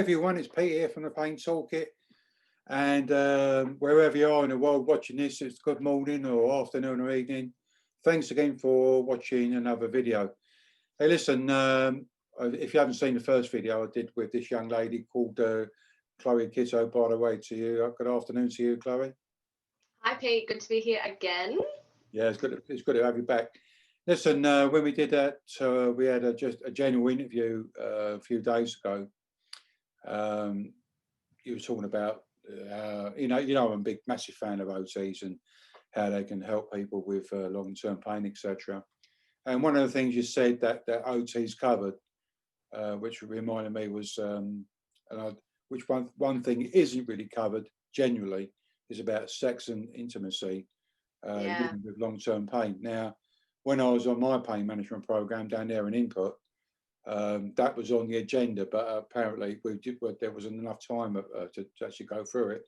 everyone, it's Pete here from the Pain Toolkit, and wherever you are in the world watching this, it's good morning or afternoon or evening. Thanks again for watching another video. Hey, listen, if you haven't seen the first video I did with this young lady called Chloe Kitto, by the way, to you. Good afternoon to you, Chloe. Hi, Pete. Good to be here again. Yeah, it's good to have you back. Listen, when we did that, we had just a general interview a few days ago. You were talking about, I'm a big, massive fan of OTs and how they can help people with long-term pain, etc. And one of the things you said that OTs covered, which reminded me was, which one thing isn't really covered generally is about sex and intimacy living with long-term pain. Now, when I was on my pain management program down there in Input, that was on the agenda, but apparently there wasn't enough time to actually go through it.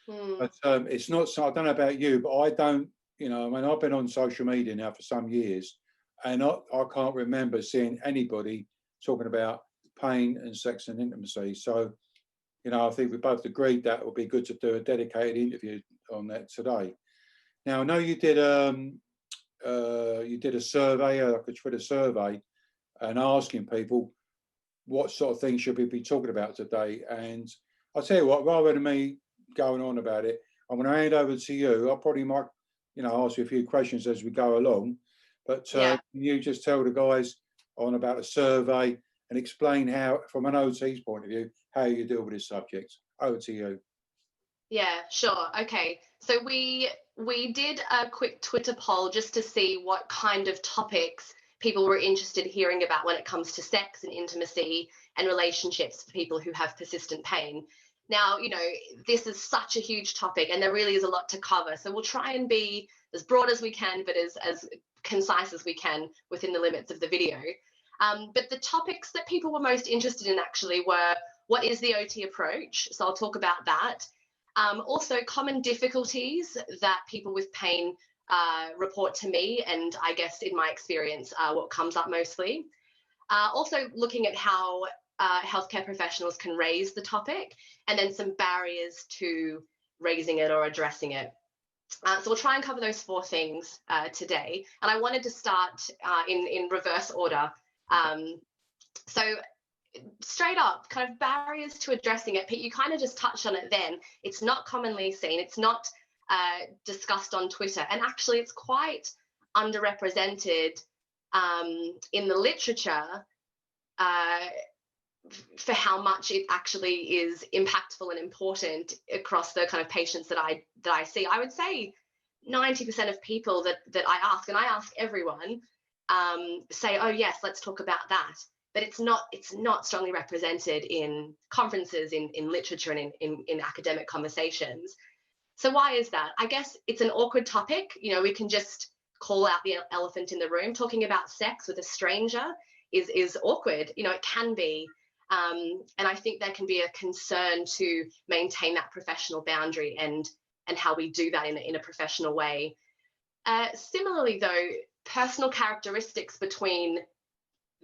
But it's not so, I don't know about you, but I don't, I've been on social media now for some years, and I can't remember seeing anybody talking about pain and sex and intimacy. So, I think we both agreed that it would be good to do a dedicated interview on that today. Now, I know you did a survey, like a Twitter survey, and asking people what sort of things should we be talking about today. And I'll tell you what, rather than me going on about it, I'm going to hand over to you. I probably might, ask you a few questions as we go along. But can you just tell the guys on about the survey and explain how, from an OT's point of view, how you deal with this subject? Over to you. Yeah, sure. Okay. So we did a quick Twitter poll just to see what kind of topics people were interested in hearing about when it comes to sex and intimacy and relationships for people who have persistent pain. Now, this is such a huge topic and there really is a lot to cover. So we'll try and be as broad as we can, but as concise as we can within the limits of the video. But the topics that people were most interested in actually were, what is the OT approach? So I'll talk about that. Also, common difficulties that people with pain report to me, and I guess in my experience, what comes up mostly. Also looking at how healthcare professionals can raise the topic, and then some barriers to raising it or addressing it. So we'll try and cover those four things today. And I wanted to start in reverse order. So straight up, kind of barriers to addressing it. Pete, you kind of just touched on it then. It's not commonly seen. It's not discussed on Twitter. And actually, it's quite underrepresented in the literature for how much it actually is impactful and important across the kind of patients that I see. I would say 90% of people that I ask, and I ask everyone, say, oh yes, let's talk about that. But it's not strongly represented in conferences, in literature, and in academic conversations. So why is that? I guess it's an awkward topic. We can just call out the elephant in the room. Talking about sex with a stranger is awkward. It can be. And I think there can be a concern to maintain that professional boundary and how we do that in a professional way. Similarly, though, personal characteristics between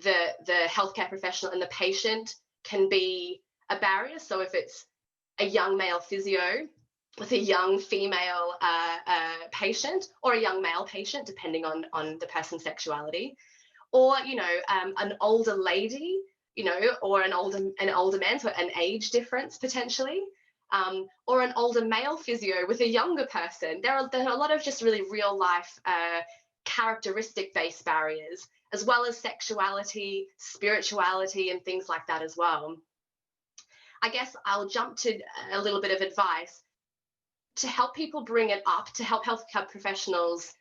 the healthcare professional and the patient can be a barrier. So if it's a young male physio with a young female patient, or a young male patient, depending on the person's sexuality, or an older lady, or an older man, so an age difference potentially, or an older male physio with a younger person. There are a lot of just really real life characteristic-based barriers, as well as sexuality, spirituality, and things like that as well. I guess I'll jump to a little bit of advice to help people bring it up, to help healthcare professionals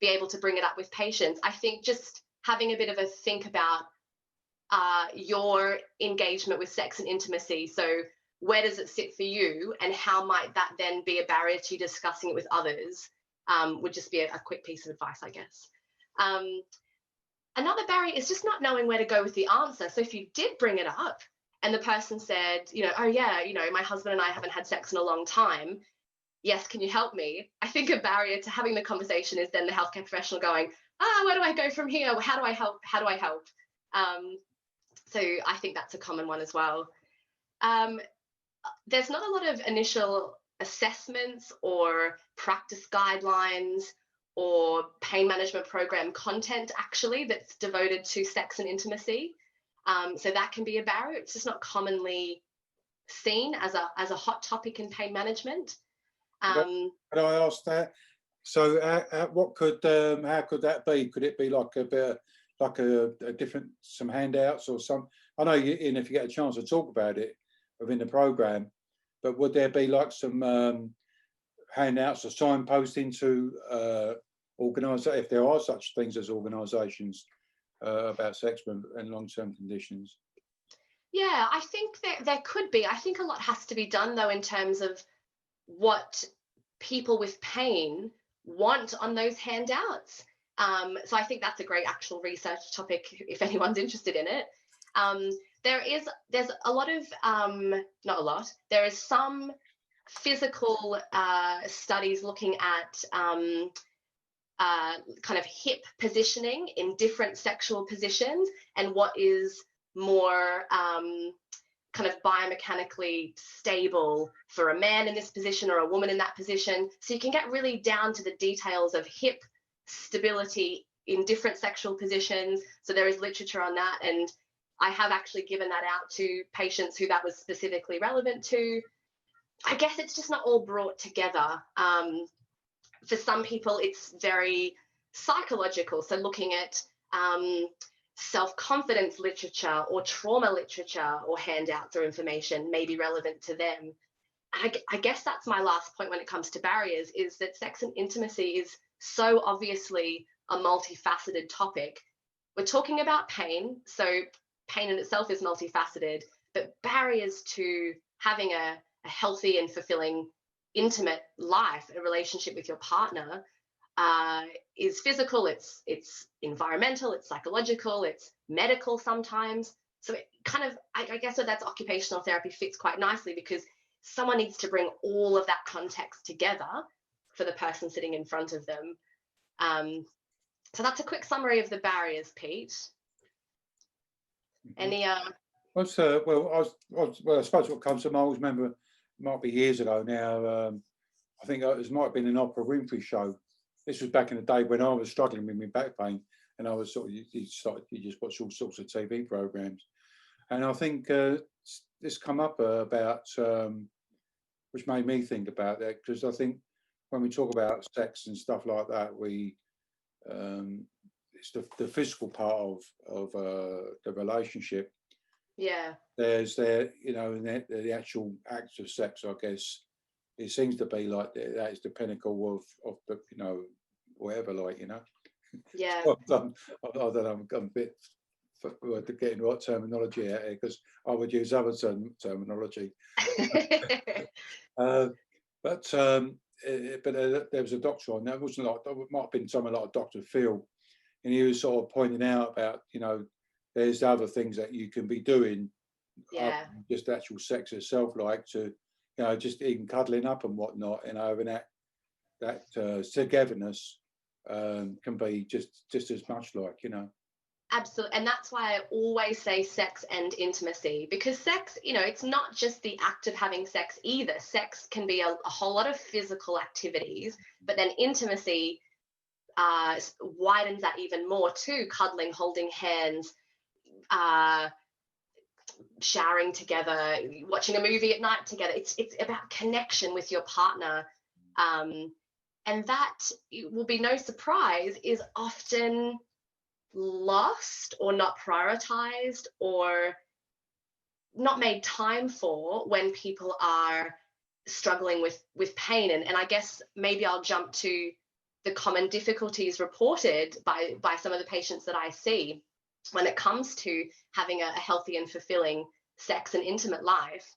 be able to bring it up with patients. I think just having a bit of a think about your engagement with sex and intimacy. So where does it sit for you, and how might that then be a barrier to discussing it with others? Would just be a quick piece of advice, I guess. Another barrier is just not knowing where to go with the answer. So if you did bring it up and the person said, oh yeah, my husband and I haven't had sex in a long time. Yes, can you help me? I think a barrier to having the conversation is then the healthcare professional going, where do I go from here? How do I help? So I think that's a common one as well. Um, there's not a lot of initial assessments or practice guidelines or pain management program content actually that's devoted to sex and intimacy. So that can be a barrier. It's just not commonly seen as a hot topic in pain management. Could I ask that? So, what could how could that be? Could it be like a bit like a different some handouts or some? I know you, and if you get a chance to talk about it within the program, but would there be like some handouts or signposting to organise if there are such things as organisations about sex and long-term conditions? Yeah, I think that there could be. I think a lot has to be done though in terms of what people with pain want on those handouts. So I think that's a great actual research topic if anyone's interested in it. There's a lot of not a lot. There is some physical studies looking at kind of hip positioning in different sexual positions and what is more kind of biomechanically stable for a man in this position or a woman in that position. So you can get really down to the details of hip stability in different sexual positions. So there is literature on that. And I have actually given that out to patients who that was specifically relevant to. I guess it's just not all brought together. For some people, it's very psychological. So looking at self-confidence literature or trauma literature or handouts or information may be relevant to them. I guess that's my last point when it comes to barriers, is that sex and intimacy is so obviously a multifaceted topic. We're talking about pain, so pain in itself is multifaceted, but barriers to having a healthy and fulfilling intimate life, a relationship with your partner, is physical, it's environmental, it's psychological, it's medical sometimes. So it kind of, I guess that's occupational therapy fits quite nicely, because someone needs to bring all of that context together for the person sitting in front of them. So that's a quick summary of the barriers, Pete. Any What's well, I suppose what comes to mind, I always remember, it might be years ago now. I think it might have been an Oprah Winfrey show. This was back in the day when I was struggling with my back pain, and I was sort of you just watch all sorts of TV programs, and I think this come up about which made me think about that, because I think when we talk about sex and stuff like that, we it's the physical part of the relationship. yeah. There's the actual act of sex, I guess. It seems to be like that is the pinnacle of the whatever, Yeah. So I don't know, I'm a bit getting the right terminology out here, because I would use other terminology. But there was a doctor on that. It wasn't like, it might have been someone like Dr. Phil, and he was sort of pointing out about there's other things that you can be doing, yeah. just actual sex itself, like to just even cuddling up and whatnot, and that togetherness can be just as much Absolutely. And that's why I always say sex and intimacy, because sex, it's not just the act of having sex either. Sex can be a whole lot of physical activities, but then intimacy widens that even more too. Cuddling, holding hands, showering together, watching a movie at night together. It's about connection with your partner. And that, it will be no surprise, is often lost or not prioritized or not made time for when people are struggling with pain. And I guess maybe I'll jump to the common difficulties reported by some of the patients that I see when it comes to having a healthy and fulfilling sex and intimate life.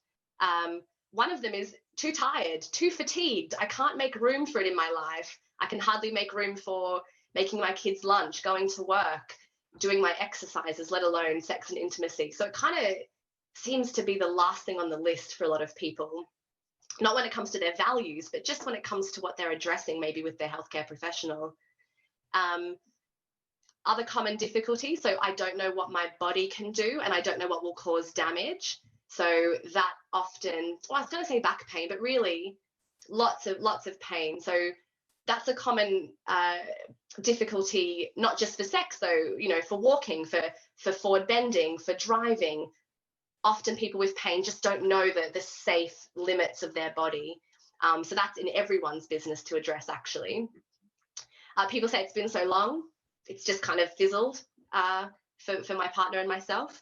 One of them is too tired, too fatigued. I can't make room for it in my life. I can hardly make room for making my kids lunch, going to work, doing my exercises, let alone sex and intimacy. So it kind of seems to be the last thing on the list for a lot of people, not when it comes to their values, but just when it comes to what they're addressing, maybe with their healthcare professional. Other common difficulties, so I don't know what my body can do and I don't know what will cause damage. So that often, well, I was going to say back pain, but really lots of pain. So that's a common difficulty, not just for sex though, for walking, for forward bending, for driving. Often people with pain just don't know the safe limits of their body. So that's in everyone's business to address, actually. People say it's been so long, it's just kind of fizzled for my partner and myself.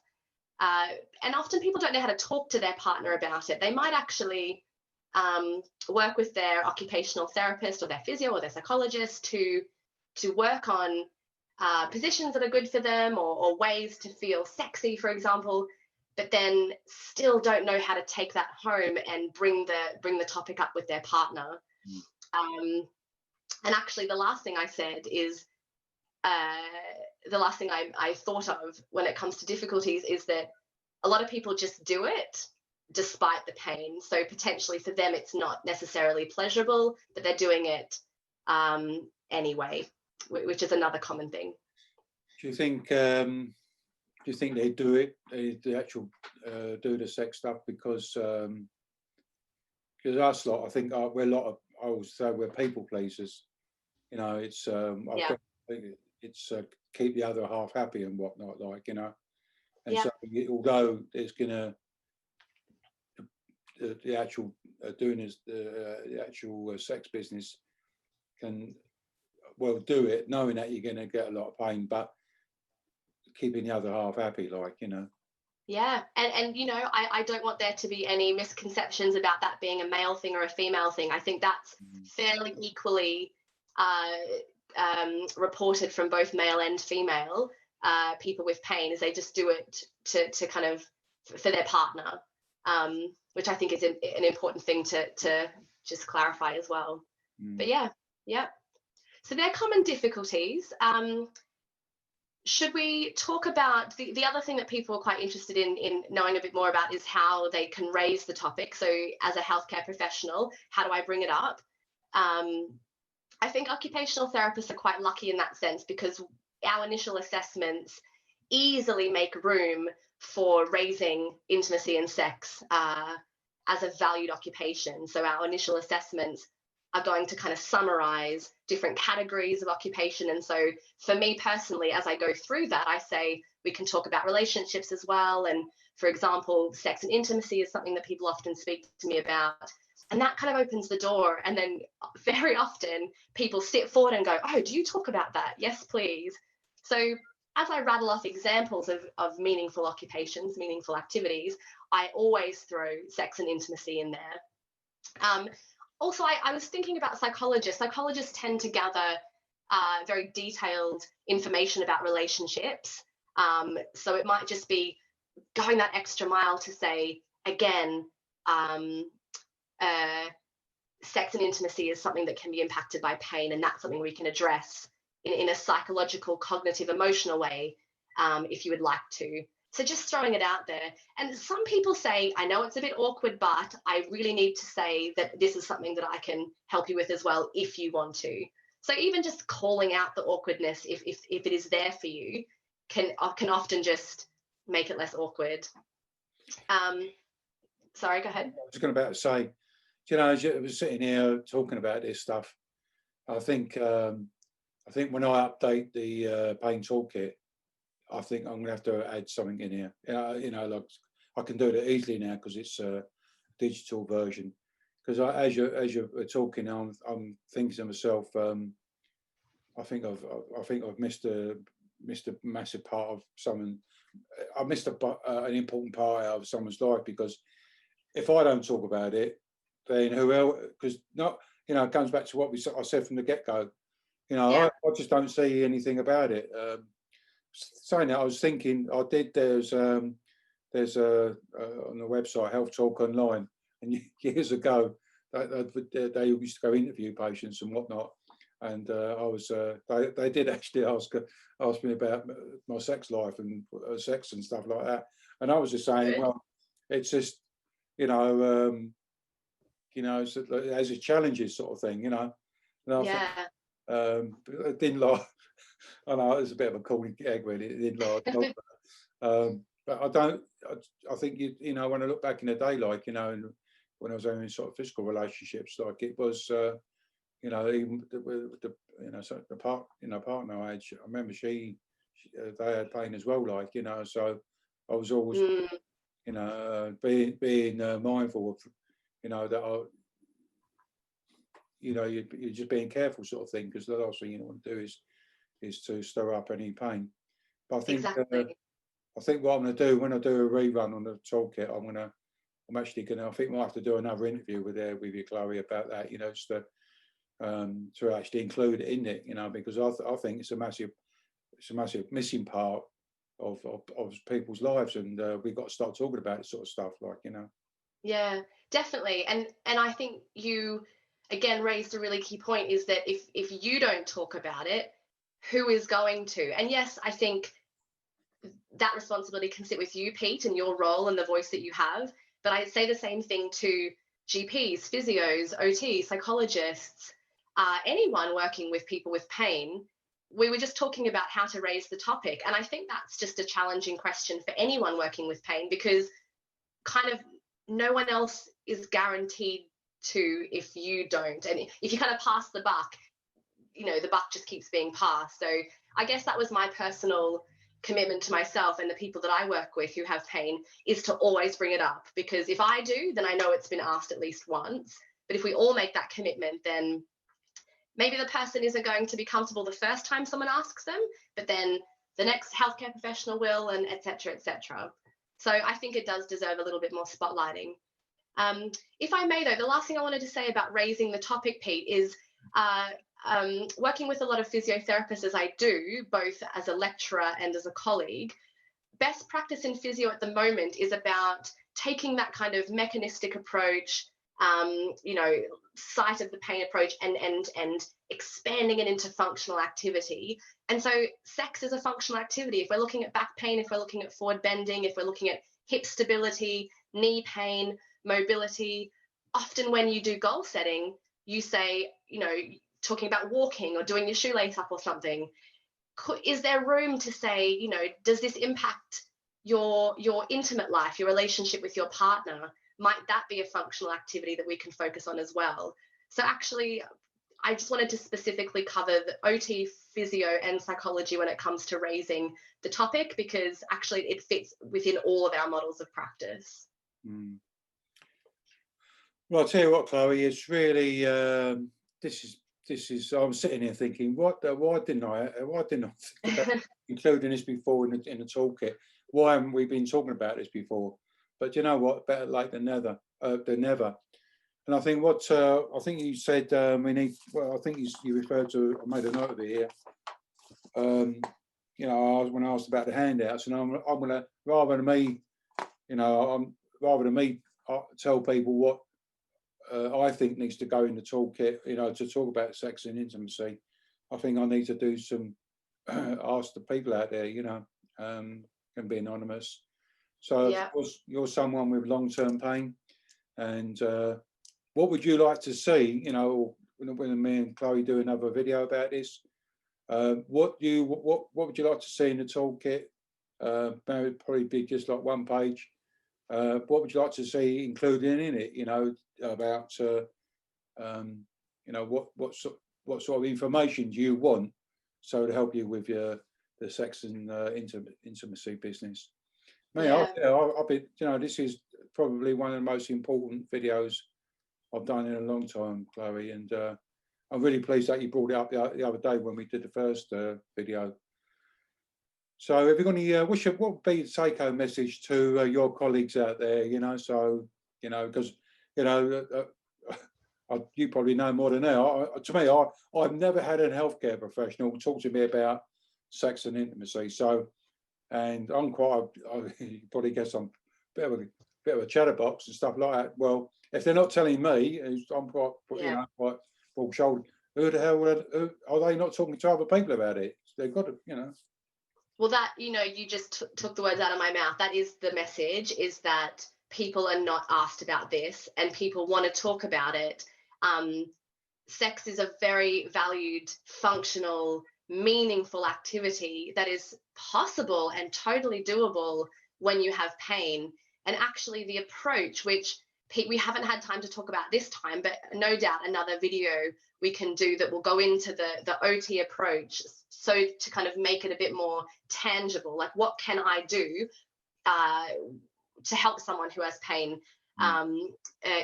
And often people don't know how to talk to their partner about it. They might actually work with their occupational therapist or their physio or their psychologist to work on positions that are good for them, or ways to feel sexy, for example, but then still don't know how to take that home and bring the topic up with their partner. And actually, the last thing I said is the last thing I thought of when it comes to difficulties is that a lot of people just do it despite the pain. So potentially for them, it's not necessarily pleasurable, but they're doing it anyway, which is another common thing. Do you think they do it? They actual do the sex stuff because us lot, I think we're a lot of, I would say we're people pleasers. It's Yeah. it's keep the other half happy and whatnot, like, and Yeah. so although it's gonna the actual doing is the actual sex business can well do it knowing that you're going to get a lot of pain, but keeping the other half happy, like, Yeah, and I don't want there to be any misconceptions about that being a male thing or a female thing. I think that's fairly equally reported from both male and female people with pain, is they just do it to kind of for their partner, which I think is an important thing to just clarify as well. But yeah. So they're common difficulties. Should we talk about the other thing that people are quite interested in knowing a bit more about is how they can raise the topic? So as a healthcare professional, how do I bring it up? I think occupational therapists are quite lucky in that sense, because our initial assessments easily make room for raising intimacy and sex as a valued occupation. So our initial assessments are going to kind of summarize different categories of occupation. And so for me personally, as I go through that, I say we can talk about relationships as well. And for example, sex and intimacy is something that people often speak to me about. And that kind of opens the door. And then very often people sit forward and go, oh, do you talk about that? Yes, please. So as I rattle off examples of meaningful occupations, meaningful activities, I always throw sex and intimacy in there. Also, I was thinking about psychologists. Psychologists tend to gather very detailed information about relationships. So it might just be going that extra mile to say, again, sex and intimacy is something that can be impacted by pain, and that's something we can address in a psychological, cognitive, emotional way if you would like to. So just throwing it out there. And some people say, I know it's a bit awkward, but I really need to say that this is something that I can help you with as well if you want to. So even just calling out the awkwardness, if it is there for you, can often just make it less awkward. Sorry, go ahead. I was going to say, as I was sitting here talking about this stuff, I think when I update the pain toolkit, I think I'm going to have to add something in here. Like I can do it easily now because it's a digital version. Because as you're talking, I'm thinking to myself, I think I've missed a massive part of someone. I missed an important part out of someone's life, because if I don't talk about it, then who else? Because it comes back to what I said from the get-go. I just don't see anything about it. Saying that, I was thinking, there's on the website Health Talk Online, and years ago they used to go interview patients and whatnot, and they did actually ask me about my sex life and sex and stuff like that, and I was just saying, well, it's just it's as a challenges sort of thing, And I think, it didn't like. I know it's a bit of a corny gag, really. It didn't like. But but I don't. I think you know, when I look back in the day, like, you know, and when I was having sort of physical relationships, like it was, you know, even the you know, so the partner I had, I remember they had pain as well, like, you know, so I was always, Mm, you know, being mindful of, you know, that you know, you're just being careful, sort of thing, because the last thing you want to do is to stir up any pain. But exactly. I think what I'm going to do when I do a rerun on the toolkit, I'm actually going to, I think we'll have to do another interview with you, Chloe, about that, you know, just to actually include it in it, you know, because I think it's a massive missing part of people's lives, and we've got to start talking about this sort of stuff, like, you know. Yeah, definitely. And I think you again raised a really key point, is that if you don't talk about it, who is going to? And yes, I think that responsibility can sit with you, Pete, and your role and the voice that you have. But I say the same thing to GPs, physios, OT, psychologists, anyone working with people with pain. We were just talking about how to raise the topic. And I think that's just a challenging question for anyone working with pain, because kind of no one else is guaranteed to if you don't. And if you kind of pass the buck, you know, the buck just keeps being passed. So I guess that was my personal commitment to myself and the people that I work with who have pain, is to always bring it up, because if I do, then I know it's been asked at least once. But if we all make that commitment, then maybe the person isn't going to be comfortable the first time someone asks them, but then the next healthcare professional will, and et cetera, et cetera. So I think it does deserve a little bit more spotlighting. If I may, though, the last thing I wanted to say about raising the topic, Pete, is working with a lot of physiotherapists, as I do, both as a lecturer and as a colleague. Best practice in physio at the moment is about taking that kind of mechanistic approach, you know, site of the pain approach, and expanding it into functional activity. And so sex is a functional activity. If we're looking at back pain, if we're looking at forward bending, if we're looking at hip stability, knee pain, mobility, often when you do goal setting, you say, you know, talking about walking or doing your shoelace up or something, is there room to say, you know, does this impact your intimate life, your relationship with your partner? Might that be a functional activity that we can focus on as well? So actually, I just wanted to specifically cover the OT, physio, and psychology when it comes to raising the topic, because actually it fits within all of our models of practice. Mm. Well, I'll tell you what, Chloe, it's really this is. I'm sitting here thinking, why didn't I think about including this before in the toolkit? Why haven't we been talking about this before? But you know what? Better late than never. And I think I think you said we need. Well, I think you referred to. I made a note of it here. You know, when I asked about the handouts, and I'm gonna, rather than me, you know, tell people what I think needs to go in the toolkit, you know, to talk about sex and intimacy. I think I need to do some ask the people out there, you know, can be anonymous. So Yeah. of course, you're someone with long-term pain, and what would you like to see? You know, when me and Chloe do another video about this, what would you like to see in the toolkit? Probably be just like one page. What would you like to see included in it? You know, about you know, what sort of information do you want, so to help you with the sex and intimacy business? I'll be, you know, this is probably one of the most important videos I've done in a long time, Chloe, and I'm really pleased that you brought it up the other day when we did the first video. So, have you got any? What would be the take-home message to your colleagues out there? You know, so you know, because you know, you probably know more than I. To me, I've never had a healthcare professional talk to me about sex and intimacy. So, and I'm quite. You probably guess I'm a bit of a chatterbox and stuff like that. Well, if they're not telling me, I'm quite, you know, quite broad-shouldered. Who the hell are they not talking to other people about it? They've got to, you know. Well, that, you know, you just took the words out of my mouth. That is the message, is that people are not asked about this and people want to talk about it. Sex is a very valued, functional, meaningful activity that is possible and totally doable when you have pain. And actually the approach, which we haven't had time to talk about this time, but no doubt another video we can do that will go into the OT approach, so to kind of make it a bit more tangible, like what can I do to help someone who has pain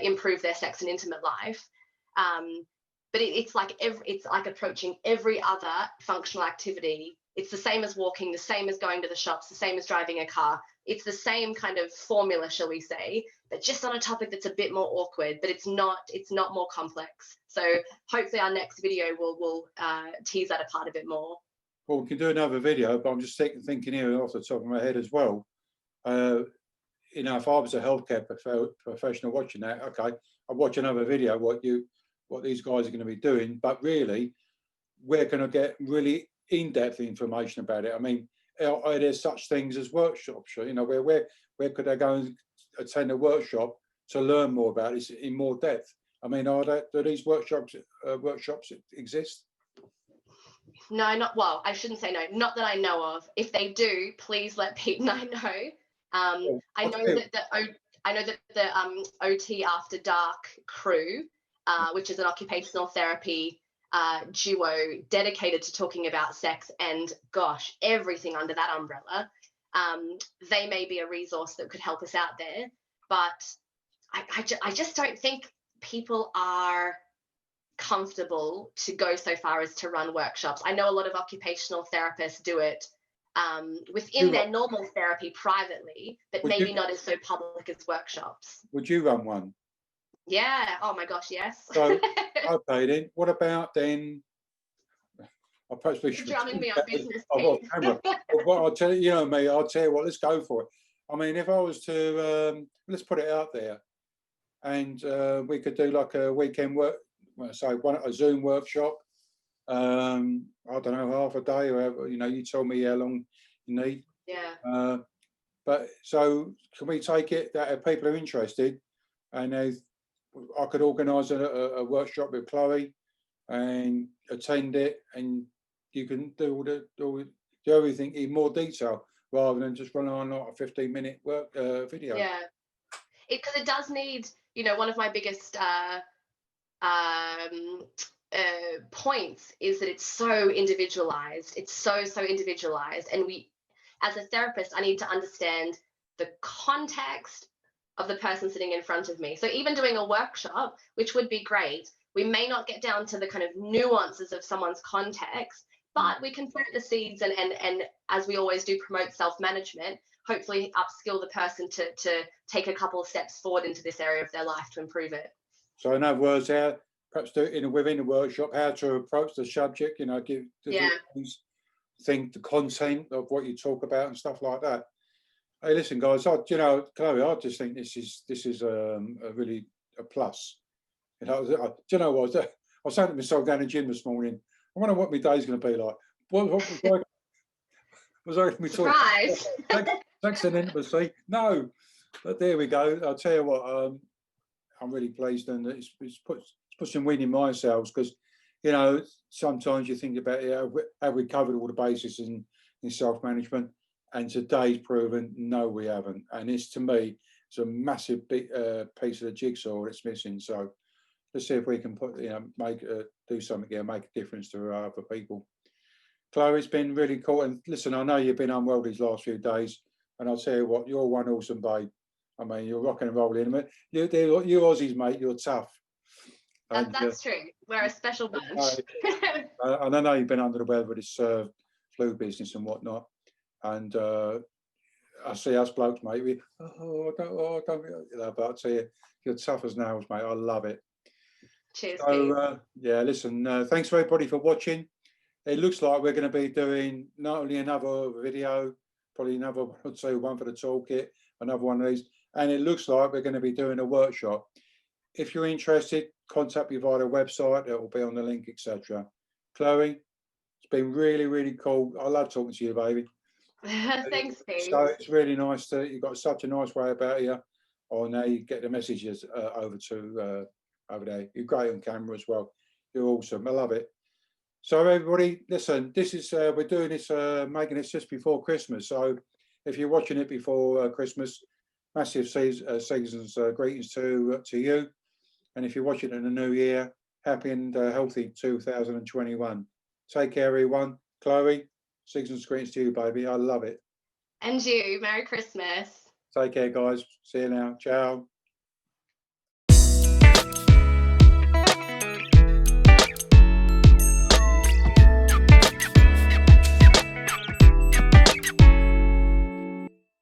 improve their sex and intimate life. But it's like approaching every other functional activity. It's the same as walking, the same as going to the shops, the same as driving a car. It's the same kind of formula, shall we say, but just on a topic that's a bit more awkward, but it's not more complex. So hopefully our next video will tease that apart a bit more. Well, we can do another video, but I'm just thinking here off the top of my head as well. You know, if I was a healthcare professional watching that, okay, I'd watch another video, what these guys are going to be doing, but really, where can I get really in-depth information about it? I mean, are there such things as workshops? You know, where could I go and attend a workshop to learn more about this in more depth? I mean, do these workshops exist? No, I shouldn't say no, not that I know of. If they do, please let Pete and I know. I know that the OT After Dark crew, which is an occupational therapy duo dedicated to talking about sex and, gosh, everything under that umbrella, they may be a resource that could help us out there. But I just don't think people are comfortable to go so far as to run workshops. I know a lot of occupational therapists do it within their normal therapy privately, but maybe not as so public as workshops. Would you run one? Yeah. Oh my gosh, yes. So, okay then. What about then? I perhaps we should. Drumming me on business. I've got a camera. But what I'll tell you, you know me, I'll tell you what. Let's go for it. I mean, if I was to let's put it out there, and we could do like a weekend work. Well, so a Zoom workshop. I don't know, half a day or whatever. You know, you tell me how long you need. Yeah. But so can we take it that if people are interested, and I could organise a workshop with Chloe and attend it, and you can do everything in more detail rather than just run on like a 15-minute work video. Yeah, because it does need, you know, one of my biggest points is that it's so individualized. It's so individualized, and we, as a therapist, I need to understand the context of the person sitting in front of me. So even doing a workshop, which would be great, we may not get down to the kind of nuances of someone's context, but we can plant the seeds and as we always do, promote self-management, hopefully upskill the person to take a couple of steps forward into this area of their life to improve it. So in other words, perhaps within the workshop, how to approach the subject, you know, give the content of what you talk about and stuff like that. Hey, listen, guys, you know, Chloe, I just think this is a really a plus. You know, do you know what? I was saying to myself down in the gym this morning, I wonder what my day's going to be like. What was I going to be talking? Sex and intimacy? No, but there we go. I'll tell you what, I'm really pleased, and it's put some wind in my sails, because, you know, sometimes you think about have we covered all the bases in self-management, and today's proven no, we haven't. And this, to me, is a massive big piece of the jigsaw that's missing. So let's see if we can do something here, make a difference to other people. Chloe, it's been really cool. And listen, I know you've been unwell these last few days, and I'll tell you what, you're one awesome babe. I mean, you're rocking and rolling. You Aussies, mate, you're tough. And, that's true. We're a special bunch. And I know you've been under the weather with this flu business and whatnot. And I see us blokes, mate. But I'll tell you, you're tough as nails, mate. I love it. Cheers. So, yeah, listen, thanks for everybody for watching. It looks like we're going to be doing not only another video, probably another one or two, one for the toolkit, another one of these. And it looks like we're going to be doing a workshop. If you're interested, contact me via the website. It will be on the link, etc. Chloe, it's been really, really cool. I love talking to you, baby. Thanks, Pete. So it's really nice that you've got such a nice way about you. Oh, now you get the messages over there. You're great on camera as well. You're awesome. I love it. So everybody, listen, this is we're doing this, making this just before Christmas. So If you're watching it before Christmas, massive season's greetings to you. And if you're watching it in the new year, happy and healthy 2021. Take care, everyone. Chloe, season's greetings to you, baby. I love it. And you, Merry Christmas. Take care, guys. See you now. Ciao.